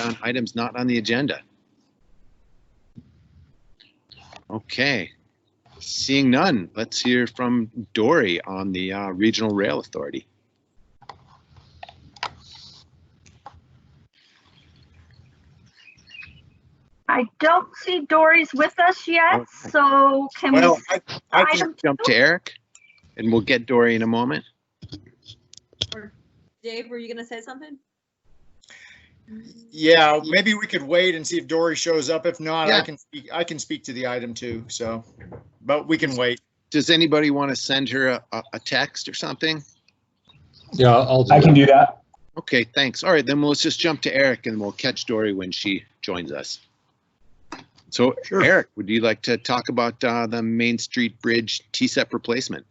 on items not on the agenda? Okay, seeing none, let's hear from Dory on the Regional Rail Authority. I don't see Dory's with us yet, Okay. so can Well, we? I can jump to Eric, and we'll get Dory in a moment. Or Dave, were you going to say something? Yeah, maybe we could wait and see if Dory shows up. If not, Yeah. I can speak to the item too. So, but we can wait. Does anybody want to send her a text or something? Yeah, I can do that. Okay, thanks. All right, then let's just jump to Eric and we'll catch Dory when she joins us. So, Sure. Eric, would you like to talk about the Main Street Bridge TSEP replacement?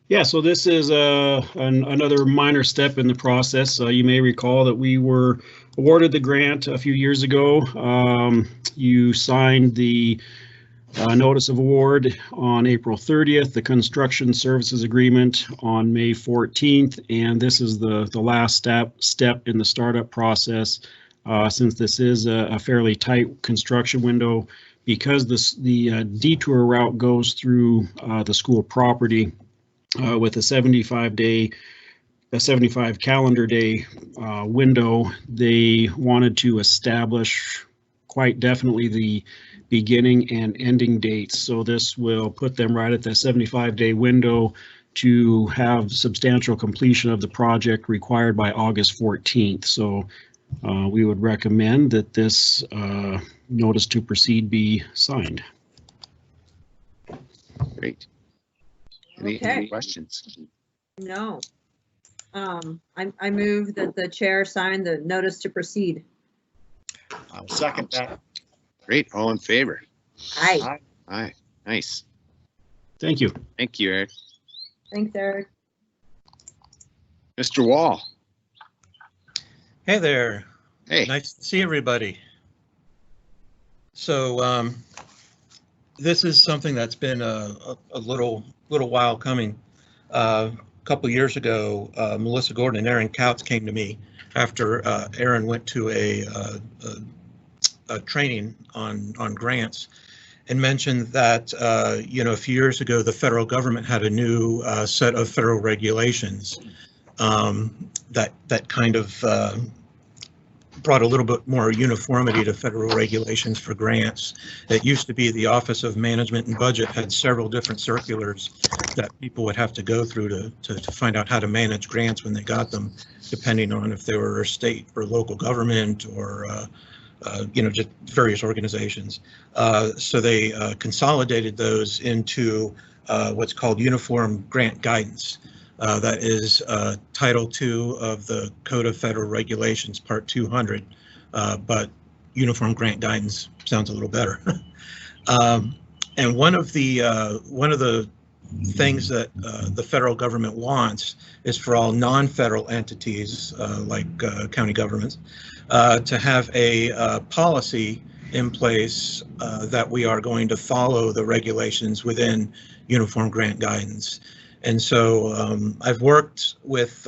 Yeah, so this is another minor step in the process. You may recall that we were awarded the grant a few years ago. You signed the notice of award on April 30th, the construction services agreement on May 14th, and this is the last step in the startup process. Since this is a fairly tight construction window, because the detour route goes through the school property with a 75 calendar day window, they wanted to establish quite definitely the beginning and ending dates. So this will put them right at the 75-day window to have substantial completion of the project required by August 14th. So we would recommend that this notice to proceed be signed. Great. Any Okay. questions? No. I move that the chair sign the notice to proceed. I'll second that. Great, all in favor? Aye. Aye, nice. Thank you. Thank you, Eric. Thanks, Eric. Mr. Wall, Hey there. hey. Nice to see everybody. So this is something that's been a little while coming. A couple years ago, Melissa Gordon and Aaron Couts came to me after Aaron went to a training on grants and mentioned that a few years ago the federal government had a new set of federal regulations that kind of brought a little bit more uniformity to federal regulations for grants. It used to be the Office of Management and Budget had several different circulars that people would have to go through to find out how to manage grants when they got them, depending on if they were a state or local government or just various organizations. So they consolidated those into what's called Uniform Grant Guidance. That is Title II of the Code of Federal Regulations, Part 200, but Uniform Grant Guidance sounds a little better. And one of the things that the federal government wants is for all non-federal entities like county governments to have a policy in place that we are going to follow the regulations within Uniform Grant Guidance. And so I've worked with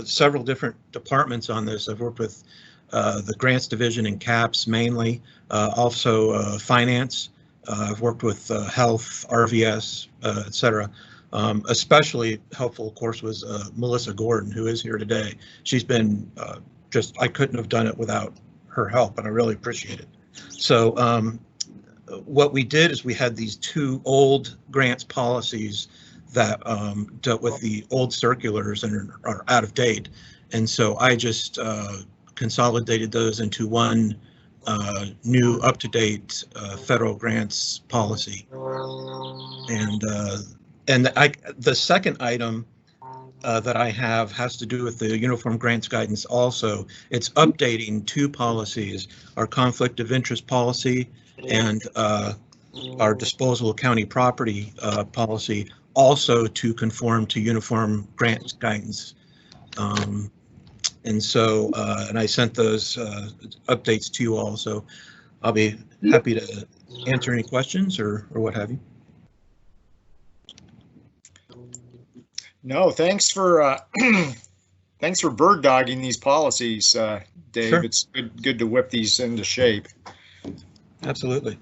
several different departments on this. I've worked with the grants division and CAPS mainly, also finance. I've worked with health, RVS, et cetera. Especially helpful, of course, was Melissa Gordon, who is here today. She's been I couldn't have done it without her help, and I really appreciate it. So what we did is we had these two old grants policies that dealt with the old circulars and are out of date. And so I just consolidated those into one new up-to-date federal grants policy. And the second item that I have has to do with the Uniform Grants Guidance also. It's updating two policies, our conflict of interest policy and our disposal of county property policy, also to conform to Uniform Grants Guidance. And so, and I sent those updates to you all, so I'll be happy to answer any questions or what have you. No, thanks for thanks for bird dogging these policies, Dave. Sure. It's good to whip these into shape. Absolutely.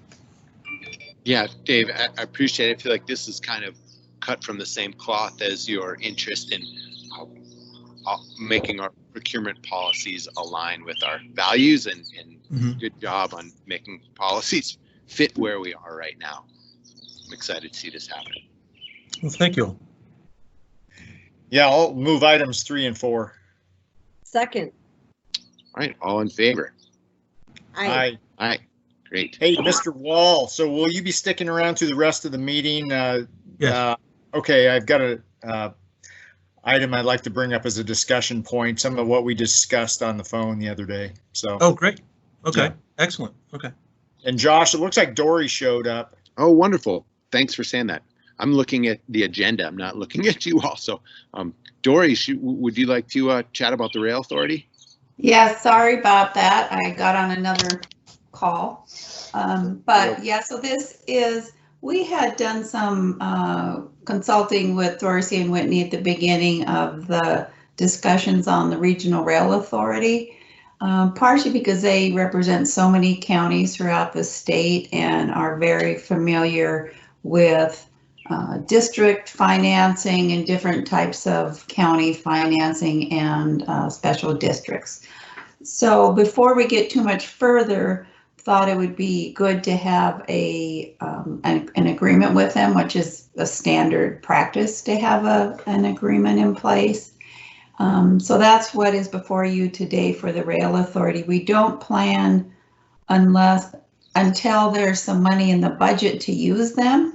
Yeah, Dave, I appreciate it. I feel like this is kind of cut from the same cloth as your interest in making our procurement policies align with our values, and Mhm. good job on making policies fit where we are right now. I'm excited to see this happen. Well, thank you. Yeah, I'll move items 3 and 4. Second. All right, all in favor? I All right, great. Hey, Mr. Wall, so will you be sticking around through the rest of the meeting? Yes. Okay, I've got a item I'd like to bring up as a discussion point, some of what we discussed on the phone the other day. So, Oh, great. Okay. Yeah. Excellent. Okay. and Josh, it looks like Dory showed up. Oh, wonderful. Thanks for saying that. I'm looking at the agenda. I'm not looking at you all. So, Dory, would you like to chat about the Rail Authority? Yeah, sorry about that. I got on another call. But yeah, so this is, we had done some consulting with Dorsey and Whitney at the beginning of the discussions on the Regional Rail Authority, partially because they represent so many counties throughout the state and are very familiar with district financing and different types of county financing and special districts. So before we get too much further, thought it would be good to have an agreement with them, which is a standard practice to have an agreement in place. So that's what is before you today for the Rail Authority. We don't plan until there's some money in the budget to use them.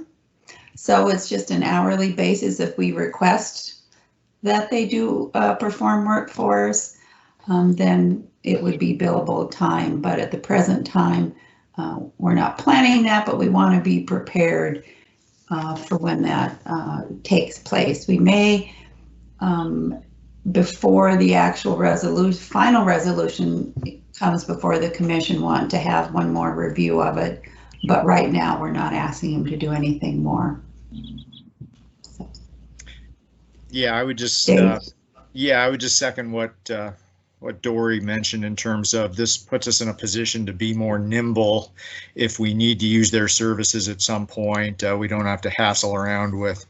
So it's just an hourly basis if we request that they do perform work for us, then it would be billable time. But at the present time, we're not planning that, but we want to be prepared for when that takes place. We may, before the actual final resolution comes before the commission, want to have one more review of it. But right now, we're not asking them to do anything more. So. Yeah, I would just second what Dory mentioned in terms of this puts us in a position to be more nimble if we need to use their services at some point. We don't have to hassle around with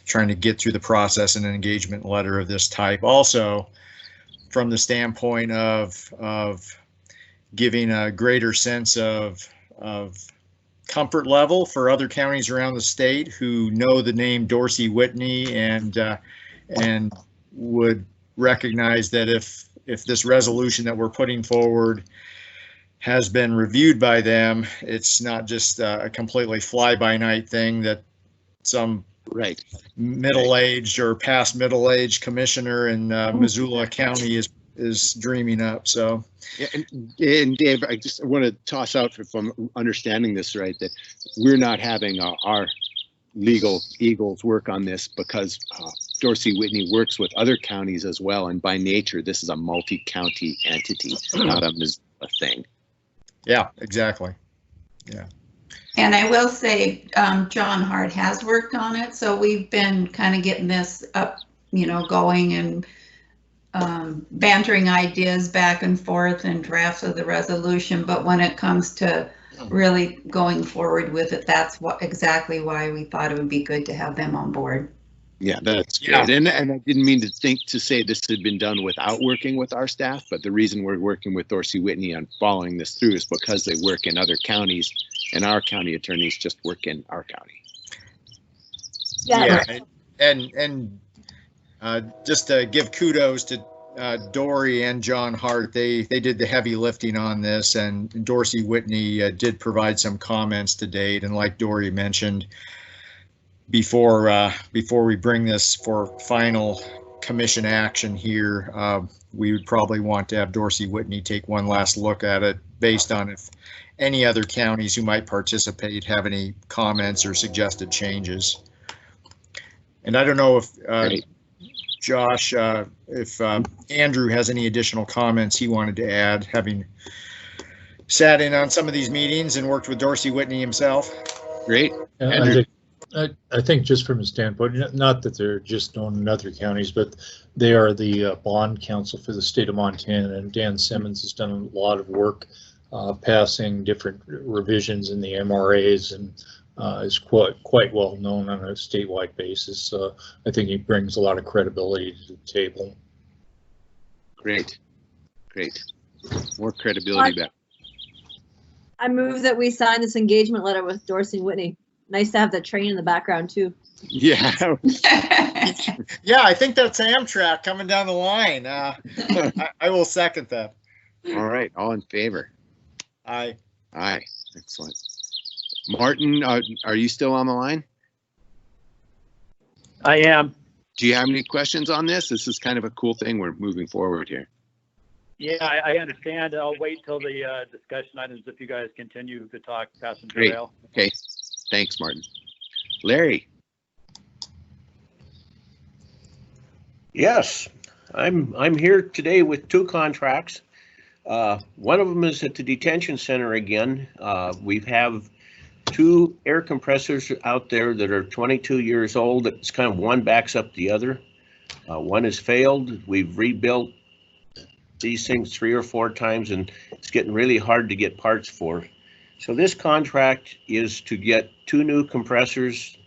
trying to get through the process and an engagement letter of this type. Also, from the standpoint of giving a greater sense of comfort level for other counties around the state who know the name Dorsey Whitney and would recognize that if this resolution that we're putting forward has been reviewed by them, it's not just a completely fly-by-night thing that some middle-aged or past middle-aged commissioner in Missoula County is dreaming up. So, yeah, and Dave, I just want to toss out, if I'm understanding this right, that we're not having our legal eagles work on this because Dorsey Whitney works with other counties as well, and by nature, this is a multi-county entity, not a Missoula thing. Yeah, exactly. Yeah. And I will say, John Hart has worked on it, so we've been kind of getting this up, going and bantering ideas back and forth and drafts of the resolution. But when it comes to really going forward with it, that's exactly why we thought it would be good to have them on board. Yeah, that's good. Yeah. And I didn't mean to say this had been done without working with our staff, but the reason we're working with Dorsey Whitney on following this through is because they work in other counties and our county attorneys just work in our county. Yeah, and just to give kudos to Dory and John Hart, they did the heavy lifting on this, and Dorsey Whitney did provide some comments to date. And like Dory mentioned, before we bring this for final commission action here, we would probably want to have Dorsey Whitney take one last look at it based on if any other counties who might participate have any comments or suggested changes. And I don't know if Josh, if Andrew has any additional comments he wanted to add, having sat in on some of these meetings and worked with Dorsey Whitney himself. Great. I I think just from a standpoint, not that they're just known in other counties, but they are the bond counsel for the state of Montana, and Dan Simmons has done a lot of work passing different revisions in the MRAs, and is quite well known on a statewide basis. So I think he brings a lot of credibility to the table. Great, great. More credibility back. I move that we sign this engagement letter with Dorsey and Whitney. Nice to have the train in the background too. Yeah. Yeah, I think that's Amtrak coming down the line. I will second that. All right. All in favor? Aye. Aye. Excellent. Martin, are you still on the line? I am. Do you have any questions on this? This is kind of a cool thing. We're moving forward here. Yeah, I understand. I'll wait till the discussion items if you guys continue to talk passenger rail. Okay. Thanks, Martin. Larry. Yes, I'm here today with two contracts. One of them is at the detention center again. We have two air compressors out there that are 22 years old. It's kind of one backs up the other. One has failed. We've rebuilt these things 3 or 4 times, and it's getting really hard to get parts for. So this contract is to get 2 new compressors,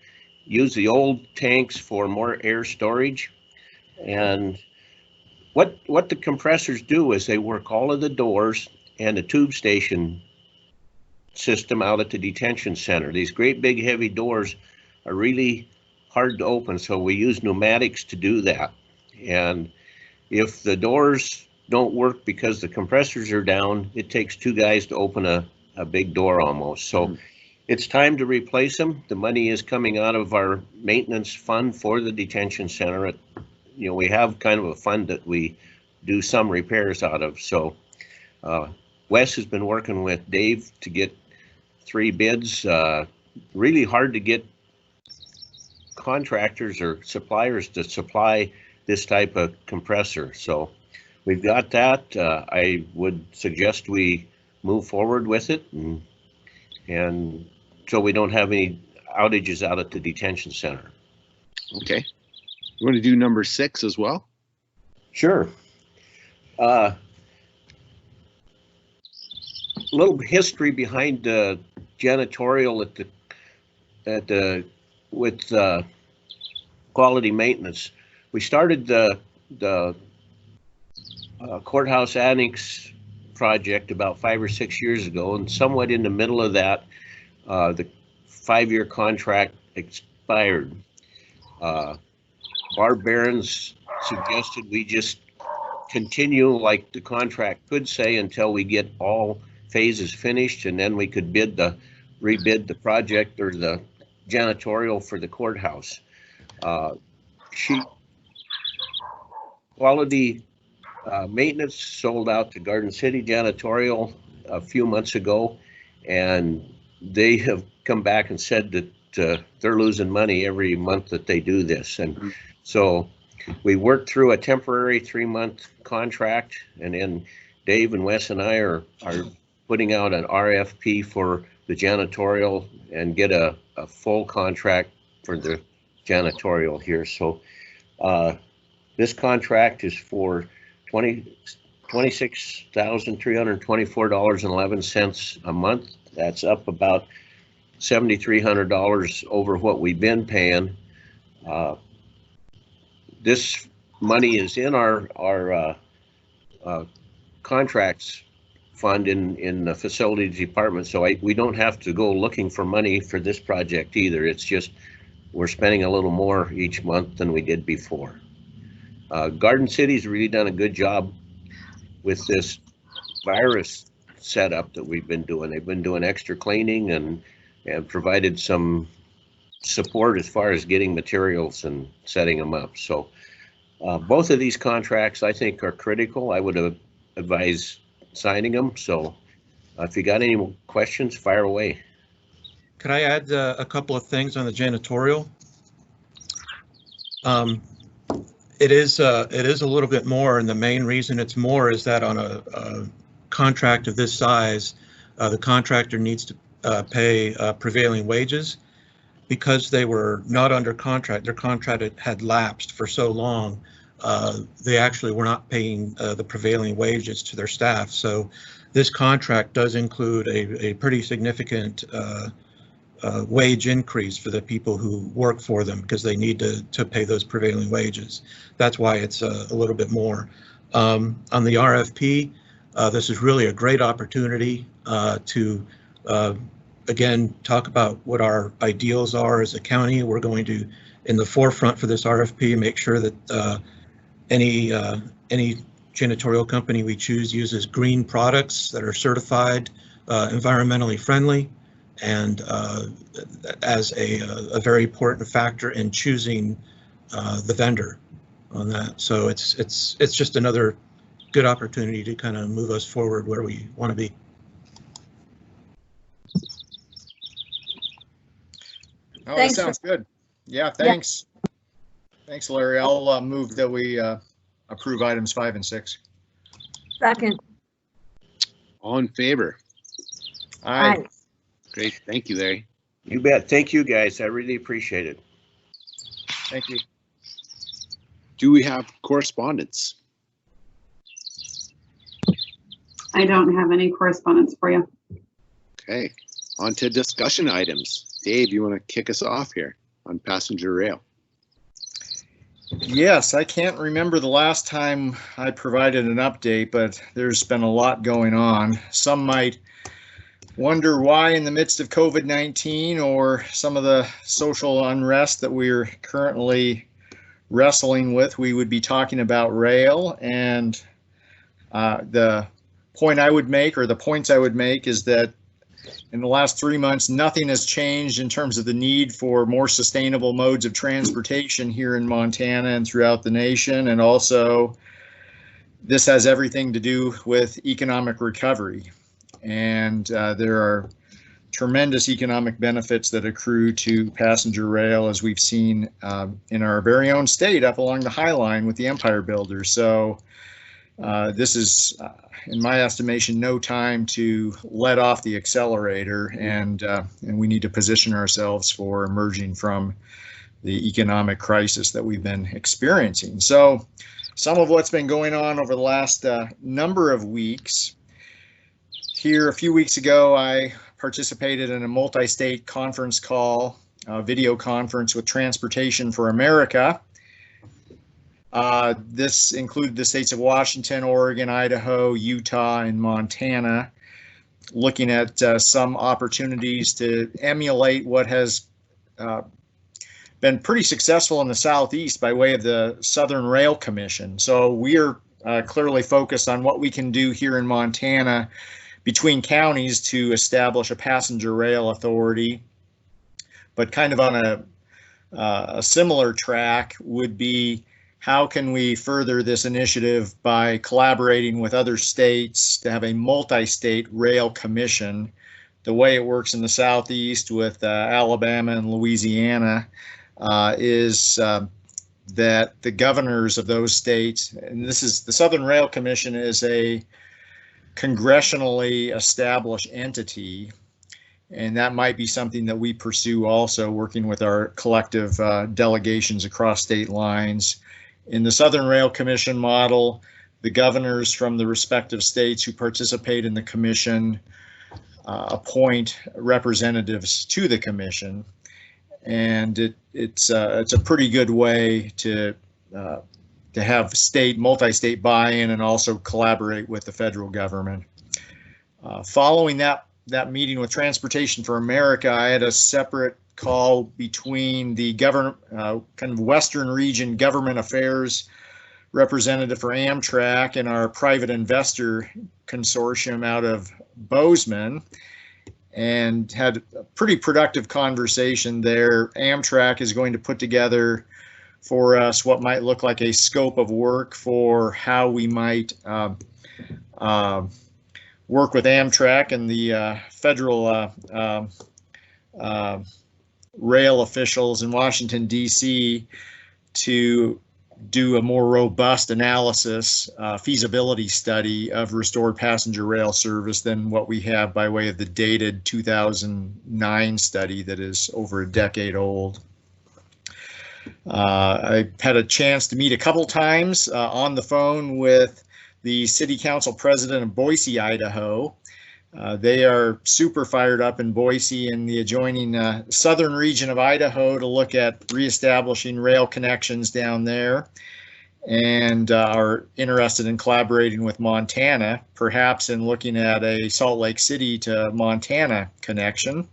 use the old tanks for more air storage. And what the compressors do is they work all of the doors and the tube station system out at the detention center. These great big heavy doors are really hard to open, so we use pneumatics to do that. And if the doors don't work because the compressors are down, it takes 2 guys to open a big door almost. So it's time to replace them. The money is coming out of our maintenance fund for the detention center. You know, we have kind of a fund that we do some repairs out of. So Wes has been working with Dave to get 3 bids. Really hard to get contractors or suppliers to supply this type of compressor. So we've got that. I would suggest we move forward with it, and so we don't have any outages out at the detention center. Okay. You want to do number 6 as well? Sure. A little history behind janitorial with quality maintenance. We started the courthouse annex project about 5 or 6 years ago, and somewhat in the middle of that, the 5-year contract expired. Barb Barons suggested we just continue like the contract could say until we get all phases finished, and then we could rebid the project or the janitorial for the courthouse. Quality maintenance sold out to Garden City Janitorial a few months ago, and they have come back and said that they're losing money every month that they do this. And so we worked through a temporary 3-month contract, and then Dave and Wes and I are putting out an RFP for the janitorial and get a full contract for the janitorial here. So this contract is for $26,324.11 a month. That's up about $7,300 over what we've been paying. This money is in our contracts fund in the facilities department, so we don't have to go looking for money for this project either. It's just we're spending a little more each month than we did before. Garden City's really done a good job with this virus setup that we've been doing. They've been doing extra cleaning and provided some support as far as getting materials and setting them up. So both of these contracts I think are critical. I would advise signing them. So if you got any more questions, fire away. Could I add a couple of things on the janitorial? It is a little bit more, and the main reason it's more is that on a contract of this size, the contractor needs to pay prevailing wages, because they were not under contract, their contract had lapsed for so long, they actually were not paying the prevailing wages to their staff. So this contract does include a pretty significant wage increase for the people who work for them, because they need to pay those prevailing wages. That's why it's a little bit more. On the RFP, this is really a great opportunity to again, talk about what our ideals are as a county. We're going to, in the forefront for this RFP, make sure that any janitorial company we choose uses green products that are certified environmentally friendly, and as a very important factor in choosing the vendor on that. So it's just another good opportunity to kind of move us forward where we want to be. Oh, Thanks. that sounds good. Yeah, thanks. Thanks, Larry. I'll move that we approve items 5 and 6. Second. All in favor? Aye. Great. Thank you, Larry. You bet. Thank you, guys. I really appreciate it. Thank you. Do we have correspondence? I don't have any correspondence for you. Okay, on to discussion items. Dave, you want to kick us off here on passenger rail? Yes, I can't remember the last time I provided an update, but there's been a lot going on. Some might wonder why, in the midst of COVID-19 or some of the social unrest that we're currently wrestling with, we would be talking about rail. And the point I would make, or the points I would make, is that in the last 3 months, nothing has changed in terms of the need for more sustainable modes of transportation here in Montana and throughout the nation. And also, this has everything to do with economic recovery. And there are tremendous economic benefits that accrue to passenger rail, as we've seen in our very own state up along the High Line with the Empire Builders. So this is, in my estimation, no time to let off the accelerator, and we need to position ourselves for emerging from the economic crisis that we've been experiencing. So some of what's been going on over the last number of weeks. Here, a few weeks ago, I participated in a multi-state conference call, video conference with Transportation for America. This included the states of Washington, Oregon, Idaho, Utah, and Montana, looking at some opportunities to emulate what has been pretty successful in the Southeast by way of the Southern Rail Commission. So we are clearly focused on what we can do here in Montana between counties to establish a passenger rail authority, but kind of on a similar track would be, how can we further this initiative by collaborating with other states to have a multi-state rail commission? The way it works in the Southeast with Alabama and Louisiana is that the governors of those states, and this is, the Southern Rail Commission is a congressionally established entity, and that might be something that we pursue also, working with our collective delegations across state lines. In the Southern Rail Commission model, the governors from the respective states who participate in the commission appoint representatives to the commission, and it's a pretty good way to have multi-state buy-in and also collaborate with the federal government. Following that meeting with Transportation for America, I had a separate call between the kind of Western Region Government Affairs representative for Amtrak and our private investor consortium out of Bozeman, and had a pretty productive conversation there. Amtrak is going to put together for us what might look like a scope of work for how we might work with Amtrak and the federal rail officials in Washington, D.C. to do a more robust analysis, feasibility study of restored passenger rail service than what we have by way of the dated 2009 study that is over a decade old. I had a chance to meet a couple times on the phone with the City Council President of Boise, Idaho. They are super fired up in Boise and the adjoining southern region of Idaho to look at reestablishing rail connections down there, and are interested in collaborating with Montana, perhaps in looking at a Salt Lake City to Montana connection.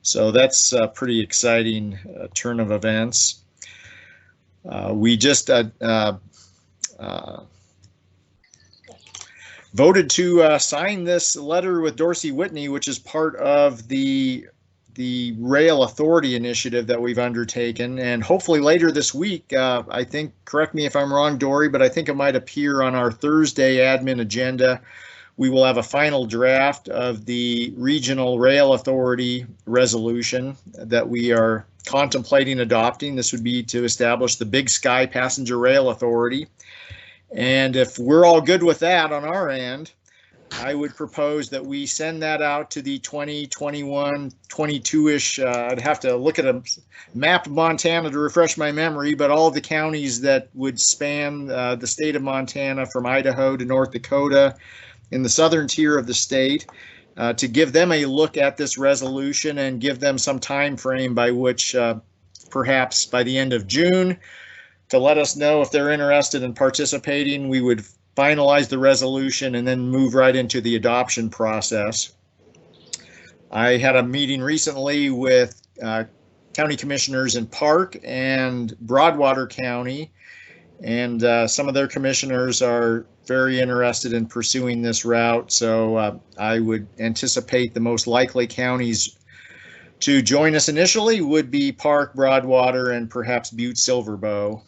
So that's a pretty exciting turn of events. We just voted to sign this letter with Dorsey Whitney, which is part of the Rail Authority initiative that we've undertaken. And hopefully later this week, I think, correct me if I'm wrong, Dory, but I think it might appear on our Thursday admin agenda. We will have a final draft of the Regional Rail Authority resolution that we are contemplating adopting. This would be to establish the Big Sky Passenger Rail Authority. And if we're all good with that on our end, I would propose that we send that out to the 2021, 22-ish, I'd have to look at a map of Montana to refresh my memory, but all of the counties that would span the state of Montana from Idaho to North Dakota in the southern tier of the state, to give them a look at this resolution and give them some time frame by which perhaps by the end of June to let us know if they're interested in participating. We would finalize the resolution and then move right into the adoption process. I had a meeting recently with county commissioners in Park and Broadwater County, and some of their commissioners are very interested in pursuing this route. So I would anticipate the most likely counties to join us initially would be Park, Broadwater, and perhaps Butte, Silverbow.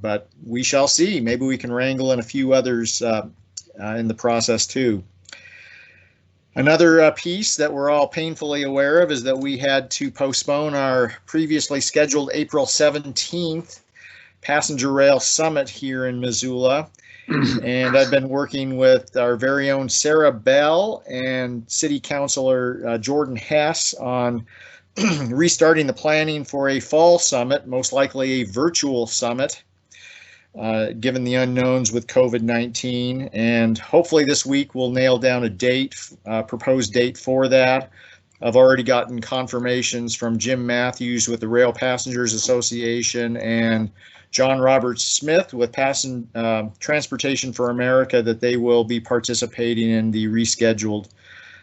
But we shall see. Maybe we can wrangle in a few others in the process too. Another piece that we're all painfully aware of is that we had to postpone our previously scheduled April 17th Passenger Rail Summit here in Missoula. And I've been working with our very own Sarah Bell and City Councilor Jordan Hess on restarting the planning for a fall summit, most likely a virtual summit, given the unknowns with COVID-19. And hopefully this week we'll nail down a date, proposed date for that. I've already gotten confirmations from Jim Matthews with the Rail Passengers Association and John Roberts Smith with Transportation for America that they will be participating in the rescheduled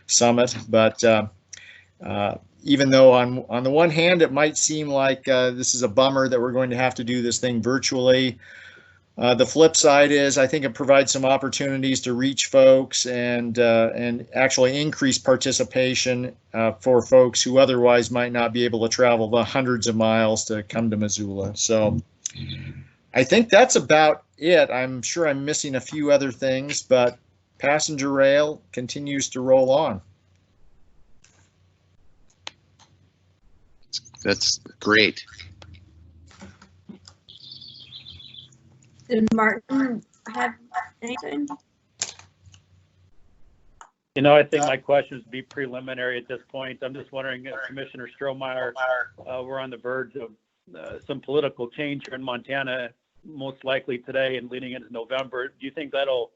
summit. But even though on the one hand it might seem like this is a bummer that we're going to have to do this thing virtually, the flip side is I think it provides some opportunities to reach folks and actually increase participation for folks who otherwise might not be able to travel the hundreds of miles to come to Missoula. So I think that's about it. I'm sure I'm missing a few other things, but passenger rail continues to roll on. That's great. Did Martin have anything? You know, I think my questions would be preliminary at this point. I'm just wondering if Commissioner Strohmeyer, we're on the verge of some political change here in Montana, most likely today and leading into November. Do you think that'll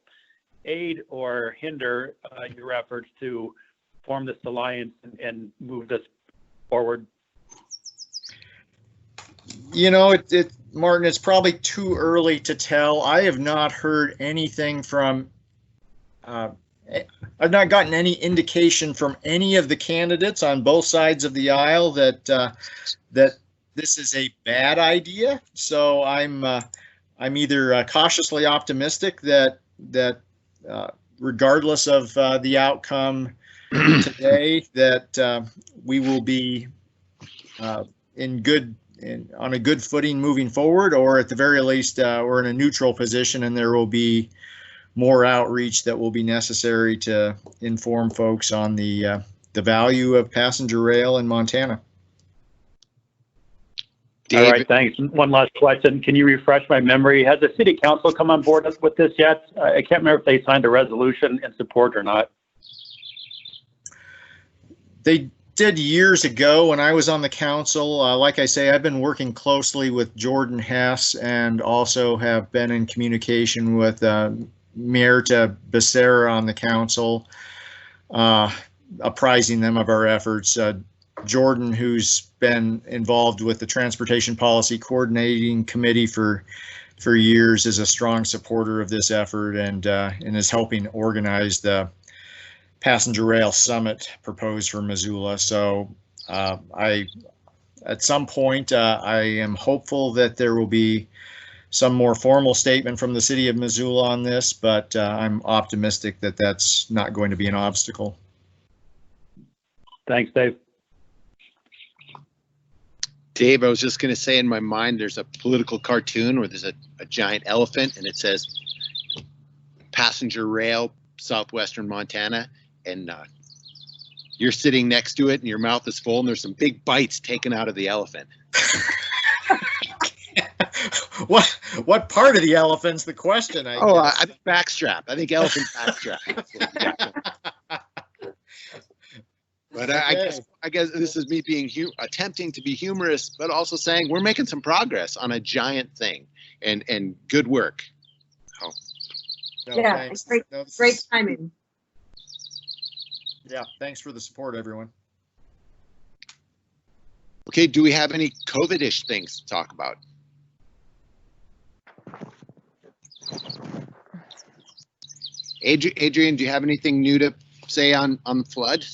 aid or hinder your efforts to form this alliance and move this forward? You know, Martin, it's probably too early to tell. I have not heard anything from, I've not gotten any indication from any of the candidates on both sides of the aisle that that this is a bad idea. So I'm either cautiously optimistic that regardless of the outcome today, that we will be on a good footing moving forward, or at the very least we're in a neutral position and there will be more outreach that will be necessary to inform folks on the value of passenger rail in Montana. David, All right, thanks. One last question. Can you refresh my memory? Has the city council come on board with this yet? I can't remember if they signed a resolution in support or not. They did years ago when I was on the council. Like I say, I've been working closely with Jordan Hess and also have been in communication with Mierta Becerra on the council, apprising them of our efforts. Jordan, who's been involved with the Transportation Policy Coordinating Committee for years, is a strong supporter of this effort and is helping organize the Passenger Rail Summit proposed for Missoula. So at some point, I am hopeful that there will be some more formal statement from the city of Missoula on this, but I'm optimistic that that's not going to be an obstacle. Thanks, Dave. Dave, I was just going to say, in my mind, there's a political cartoon where there's a giant elephant and it says passenger rail, southwestern Montana, and you're sitting next to it and your mouth is full and there's some big bites taken out of the elephant. What part of the elephant's the question? I think backstrap. I think elephant backstrap. But I guess this is me being attempting to be humorous, but also saying we're making some progress on a giant thing, and good work. Oh. No, Yeah, thanks. great timing. Yeah, thanks for the support, everyone. Okay, do we have any COVID-ish things to talk about? Adrian, do you have anything new to say on flood?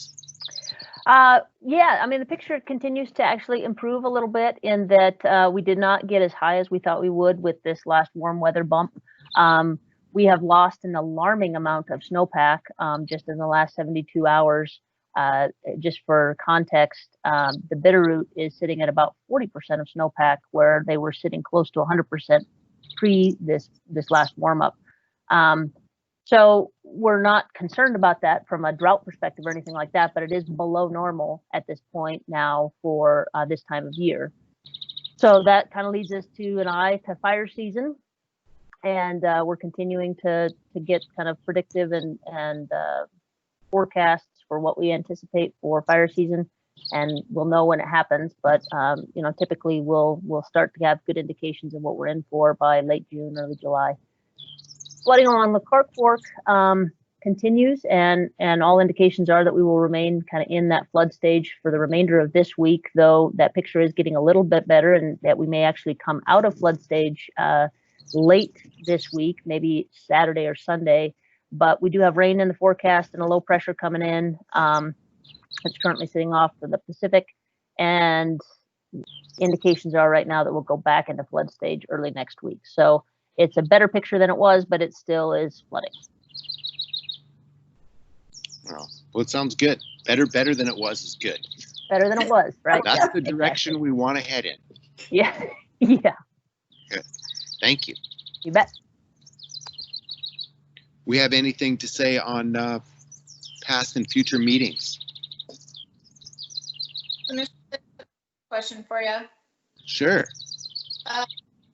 Yeah, I mean, the picture continues to actually improve a little bit in that we did not get as high as we thought we would with this last warm weather bump. We have lost an alarming amount of snowpack just in the last 72 hours. Just for context, the Bitterroot is sitting at about 40% of snowpack, where they were sitting close to 100% pre this last warm up. So we're not concerned about that from a drought perspective or anything like that, but it is below normal at this point now for this time of year. So that kind of leads us to an eye to fire season. And we're continuing to get kind of predictive and forecasts for what we anticipate for fire season. And we'll know when it happens, but you know, typically we'll start to have good indications of what we're in for by late June, early July. Flooding along the Clark Fork continues, and all indications are that we will remain kind of in that flood stage for the remainder of this week, though that picture is getting a little bit better, and that we may actually come out of flood stage late this week, maybe Saturday or Sunday. But we do have rain in the forecast and a low pressure coming in. It's currently sitting off to the Pacific, and indications are right now that we'll go back into flood stage early next week. So it's a better picture than it was, but it still is flooding. Well, it sounds good. Better than it was is good. Better than it was, right? That's Yeah, the direction exactly. we want to head in. Yeah, yeah. Good. Thank you. You bet. We have anything to say on past and future meetings? Question for you. Sure.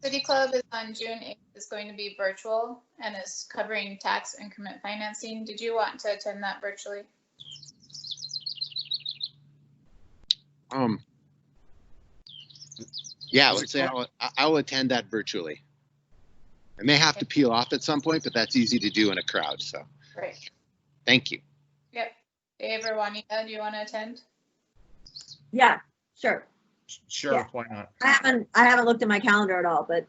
City Club is on June 8th. Is going to be virtual and is covering tax increment financing. Did you want to attend that virtually? Yeah, let's say I'll attend that virtually. I may have to peel off at some point, but that's easy to do in a crowd. So, Great. Thank you. Yep. Dave or Juanita, do you want to attend? Yeah, sure. Sure, Yeah. why not? I haven't looked at my calendar at all, but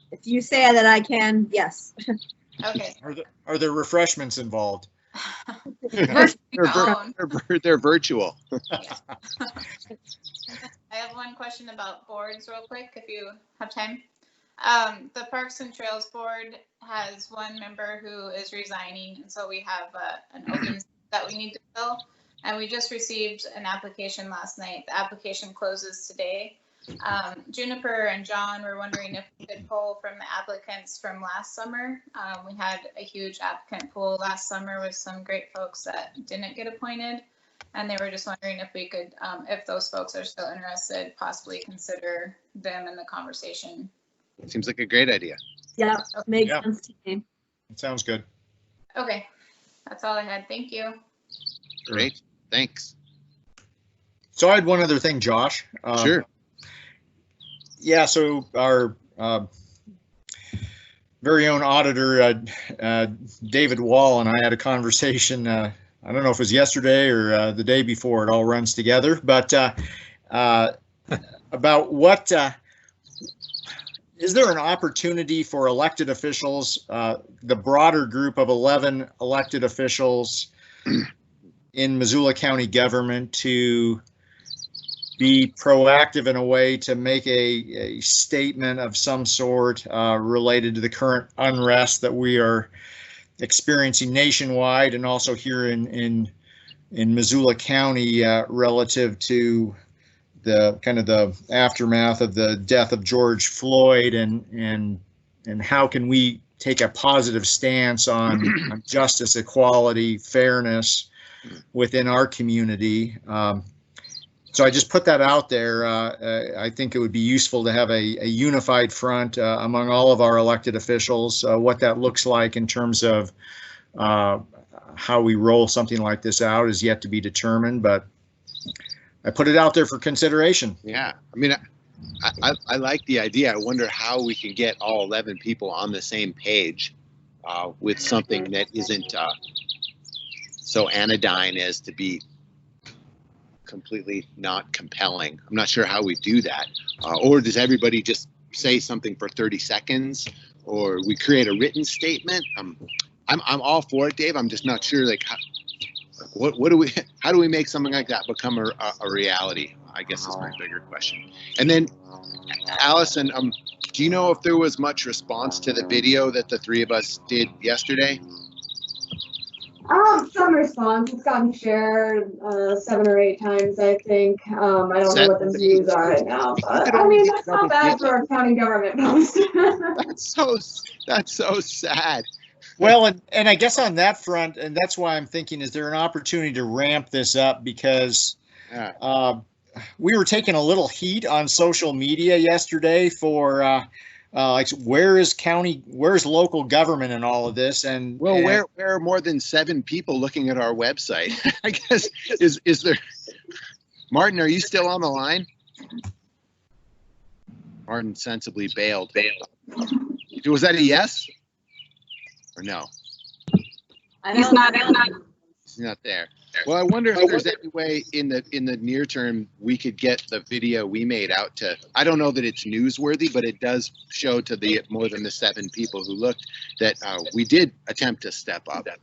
if you say that I can, yes. Okay. Are there refreshments involved? They're virtual. I have one question about boards real quick, if you have time. The Parks and Trails Board has one member who is resigning, and so we have an open that we need to fill. And we just received an application last night. The application closes today. Juniper and John were wondering if we could pull from the applicants from last summer. We had a huge applicant pool last summer with some great folks that didn't get appointed. And they were just wondering if we could, if those folks are still interested, possibly consider them in the conversation. It seems like a great idea. Yeah, makes Yeah. sense to me. It sounds good. Okay, that's all I had. Thank you. Great, thanks. So I had one other thing, Josh. Sure. Yeah, so our very own auditor, David Wall, and I had a conversation, I don't know if it was yesterday or the day before, it all runs together, but about what, is there an opportunity for elected officials, the broader group of 11 elected officials in Missoula County government to be proactive in a way to make a statement of some sort related to the current unrest that we are experiencing nationwide and also here in Missoula County relative to the kind of the aftermath of the death of George Floyd and how can we take a positive stance on justice, equality, fairness within our community. So I just put that out there. I think it would be useful to have a unified front among all of our elected officials. What that looks like in terms of how we roll something like this out is yet to be determined, but I put it out there for consideration. Yeah, I mean, I like the idea. I wonder how we can get all 11 people on the same page with something that isn't so anodyne as to be completely not compelling. I'm not sure how we do that. Or does everybody just say something for 30 seconds, or we create a written statement? I'm all for it, Dave. I'm just not sure, like, how do we make something like that become a reality? I guess is my bigger question. And then, Allison, do you know if there was much response to the video that the three of us did yesterday? Some response. It's gotten shared 7 or 8 times, I think. I don't know what the views are right now, but I mean, that's not bad for a county government post. That's so sad. Well, and I guess on that front, and that's why I'm thinking, is there an opportunity to ramp this up? Because we were taking a little heat on social media yesterday for like, where's local government in all of this? And well, where are more than 7 people looking at our website? I guess is there? Martin, are you still on the line? Martin sensibly bailed. Was that a yes or no? He's not. He's not there. Well, I wonder if there's any way in the near term we could get the video we made out to. I don't know that it's newsworthy, but it does show to the more than the 7 people who looked that we did attempt to step up. Can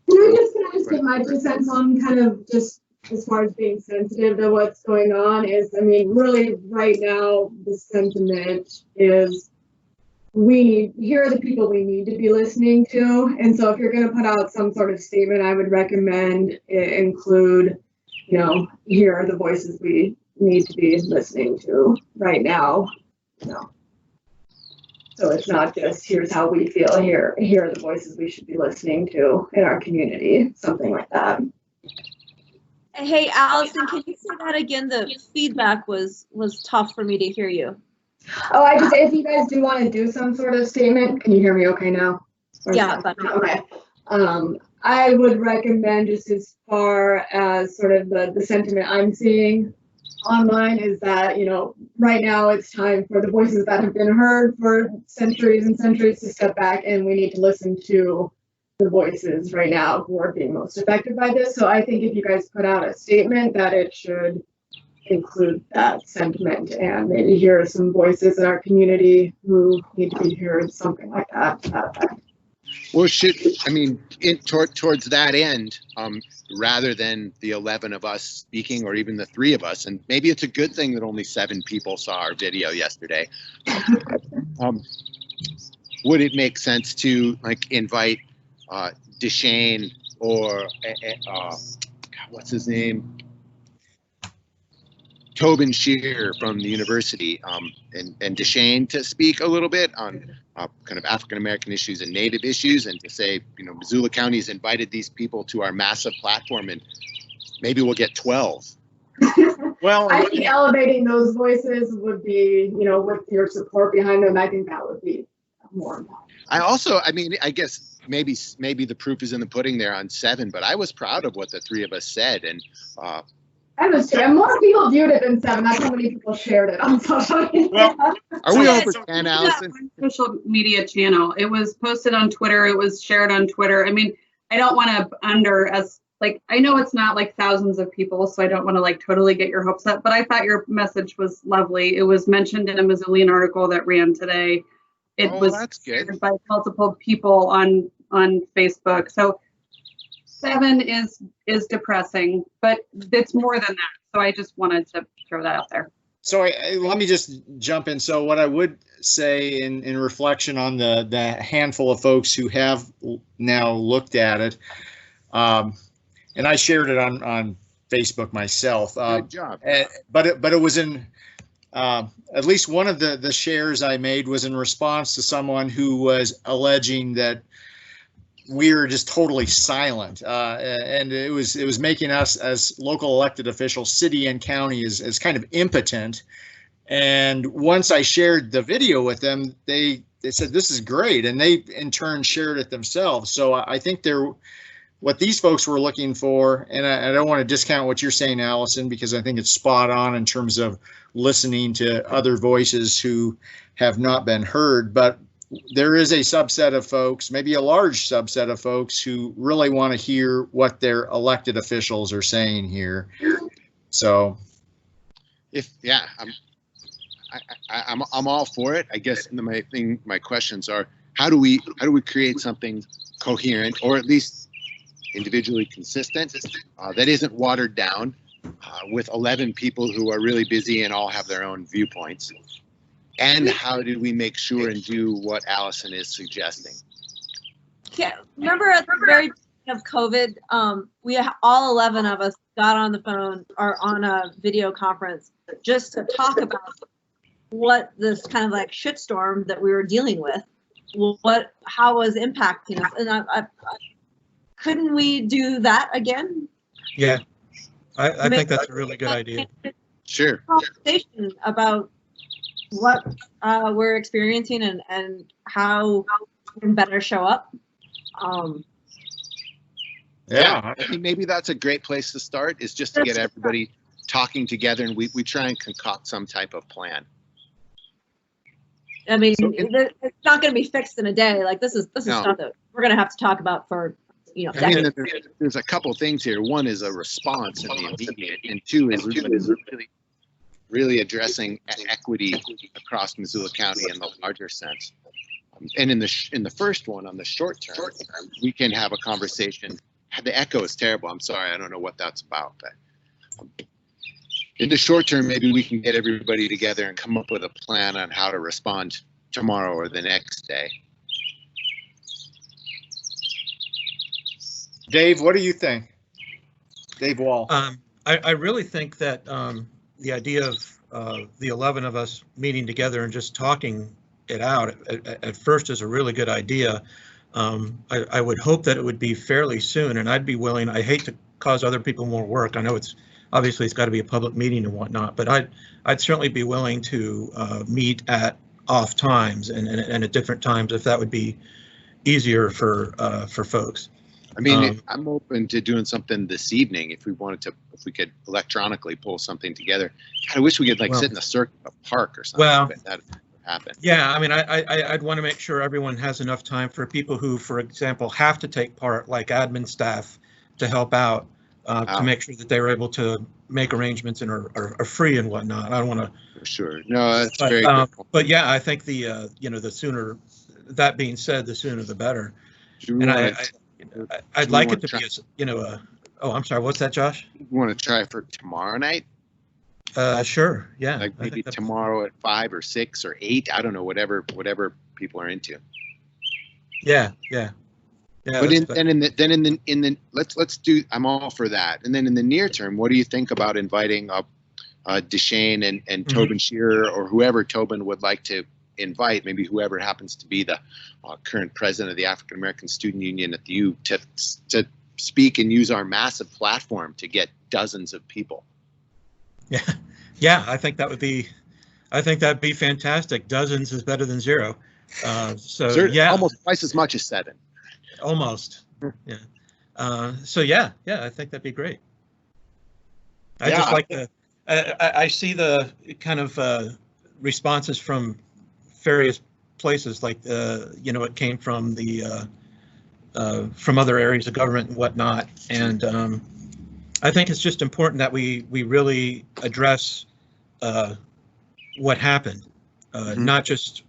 I just give my 2 cents on kind of just as far as being sensitive to what's going on? Is, I mean, really right now the sentiment is here are the people we need to be listening to. And so if you're going to put out some sort of statement, I would recommend it include, here are the voices we need to be listening to right now. So it's not just here's how we feel, here are the voices we should be listening to in our community, something like that. Hey, Allison, can you say that again? The feedback was tough for me to hear you. Oh, I just, if you guys do want to do some sort of statement, can you hear me okay now? Yeah. Okay. I would recommend, just as far as sort of the sentiment I'm seeing online, is that, right now it's time for the voices that have been heard for centuries and centuries to step back, and we need to listen to the voices right now who are being most affected by this. So I think if you guys put out a statement, that it should include that sentiment, and maybe here are some voices in our community who need to be heard, something like that. Well, towards that end, rather than the 11 of us speaking, or even the 3 of us, and maybe it's a good thing that only 7 people saw our video yesterday. Would it make sense to invite Deshane or what's his name? Tobin Shear from the university, and Deshane to speak a little bit on kind of African-American issues and Native issues, and to say, Missoula County has invited these people to our massive platform, and maybe we'll get 12. Well, I think elevating those voices would be, you know, with your support behind them, I think that would be more important. I mean, I guess maybe the proof is in the pudding there on 7, but I was proud of what the 3 of us said, and I was too. And more people viewed it than 7. That's how many people shared it on social media. Well, are we over 10, Allison? Social media channel. It was posted on Twitter. It was shared on Twitter. I mean, I don't want to I know it's not like thousands of people, so I don't want to like totally get your hopes up, but I thought your message was lovely. It was mentioned in a Missoulian article that ran today. It was shared by multiple people on Facebook. So 7 is depressing, but it's more than that. So I just wanted to throw that out there. So let me just jump in. So what I would say in reflection on the handful of folks who have now looked at it, and I shared it on Facebook myself. Good job. But it was in at least one of the shares I made was in response to someone who was alleging that we were just totally silent, and it was making us as local elected officials, city and county, as kind of impotent. And once I shared the video with them, they said this is great, and they in turn shared it themselves. So I think what these folks were looking for, and I don't want to discount what you're saying, Allison, because I think it's spot on in terms of listening to other voices who have not been heard, but there is a subset of folks, maybe a large subset of folks, who really want to hear what their elected officials are saying here. So, I'm all for it. I guess my questions are, how do we create something coherent, or at least individually consistent, that isn't watered down, with 11 people who are really busy and all have their own viewpoints? And how do we make sure and do what Allison is suggesting? Yeah, remember at the very beginning of COVID, all 11 of us got on the phone or on a video conference just to talk about what this kind of like shitstorm that we were dealing with, how was impacting us. And I couldn't we do that again? Yeah, I think that's a really good idea. Sure. Conversation about what we're experiencing and how we can better show up. I think maybe that's a great place to start, is just to get everybody talking together, and we try and concoct some type of plan. I mean, it's not going to be fixed in a day. Like this is stuff that we're going to have to talk about for, I mean, there's a couple things here. One is a response in the immediate, and 2 is really addressing equity across Missoula County in the larger sense. And in the first one, on the short term, we can have a conversation. The echo is terrible. I'm sorry, I don't know what that's about, but in the short term, maybe we can get everybody together and come up with a plan on how to respond tomorrow or the next day. Dave, what do you think? Dave Wall. I really think that the idea of the 11 of us meeting together and just talking it out at first is a really good idea. I would hope that it would be fairly soon, and I'd be willing. I hate to cause other people more work. I know it's got to be a public meeting and whatnot, but I'd certainly be willing to meet at off times and at different times if that would be easier for folks. I mean, I'm open to doing something this evening if we could electronically pull something together. God, I wish we could sit in the circle of a park or something. Well, but that would happen. Yeah, I mean, I'd want to make sure everyone has enough time for people who, for example, have to take part, like admin staff, to help out, to make sure that they're able to make arrangements and are free and whatnot. I don't want to. For sure. No, that's very good. But yeah, I think the sooner. That being said, the sooner the better. And I'd like it to be oh, I'm sorry. What's that, Josh? You want to try for tomorrow night? Sure. Yeah. Like maybe tomorrow at 5 or 6 or 8. I don't know. Whatever people are into. Yeah. But let's do. I'm all for that. And then in the near term, what do you think about inviting up Deshane and Tobin Shearer, or whoever Tobin would like to invite, maybe whoever happens to be the current president of the African American Student Union at the U, to speak and use our massive platform to get dozens of people. Yeah, I think that'd be fantastic. Dozens is better than zero. So yeah, almost twice as much as 7. Almost. Yeah. So yeah, I think that'd be great. I just like I see the kind of responses from various places, like it came from the from other areas of government and whatnot, and I think it's just important that we really address what happened, not just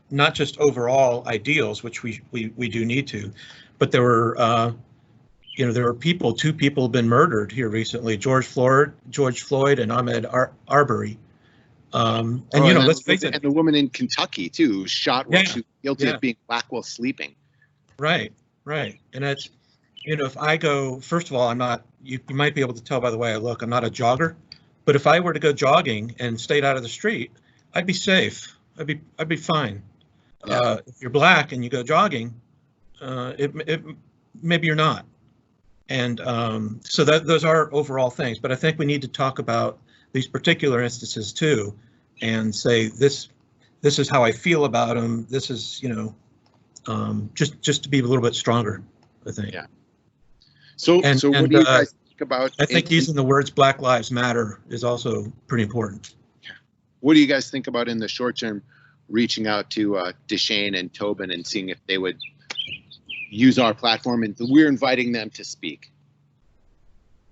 overall ideals, which we do need to, but there were two people have been murdered here recently, George Floyd and Ahmaud Arbery. Let's face it. And the woman in Kentucky too, who shot while she was guilty of being black while sleeping. Right. And it's, if I go, first of all, I'm not, you might be able to tell by the way I look, I'm not a jogger, but if I were to go jogging and stayed out of the street, I'd be safe. I'd be fine. Yeah. If you're black and you go jogging, maybe you're not. And so those are overall things, but I think we need to talk about these particular instances too, and say this is how I feel about them. This is just to be a little bit stronger, I think. Yeah. So what do you guys think about? I think using the words Black Lives Matter is also pretty important. What do you guys think about in the short term, reaching out to Deshane and Tobin and seeing if they would use our platform, and we're inviting them to speak?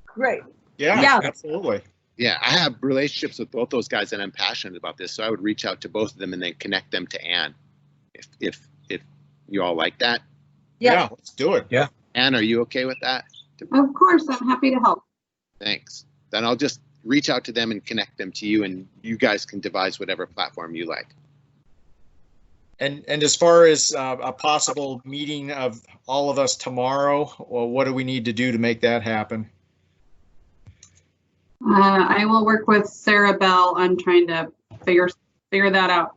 Great. Yeah, absolutely. Yeah, I have relationships with both those guys and I'm passionate about this, so I would reach out to both of them and then connect them to Ann, if you all like that. Yeah, let's do it. Yeah. Ann, are you okay with that? Of course, I'm happy to help. Thanks. Then I'll just reach out to them and connect them to you, and you guys can devise whatever platform you like. And as far as a possible meeting of all of us tomorrow, well, what do we need to do to make that happen? I will work with Sarah Bell on trying to figure that out.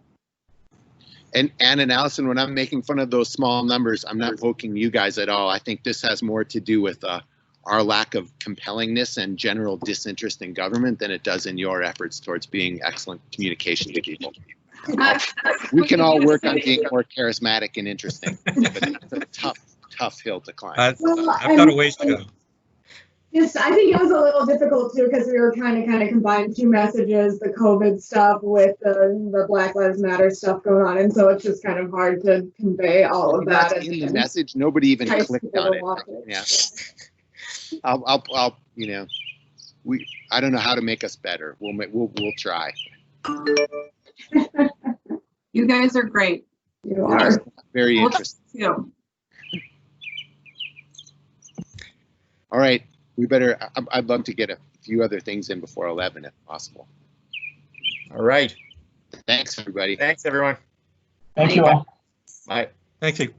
And Ann and Allison, when I'm making fun of those small numbers, I'm not poking you guys at all. I think this has more to do with our lack of compellingness and general disinterest in government than it does in your efforts towards being excellent communication to people. We can all work on being more charismatic and interesting, but it's a tough hill to climb. I've got a ways to go. I think it was a little difficult too, because we were kind of combined two messages, the COVID stuff with the Black Lives Matter stuff going on, and so it's just kind of hard to convey all of that. That's in the message. Nobody even clicked on it. Yeah. I'll I don't know how to make us better. We'll try. You guys are great. You are very interesting. All right. We better, I'd love to get a few other things in before 11 if possible. All right. Thanks, everybody. Thanks, everyone. Thank you all. Bye. Thank you.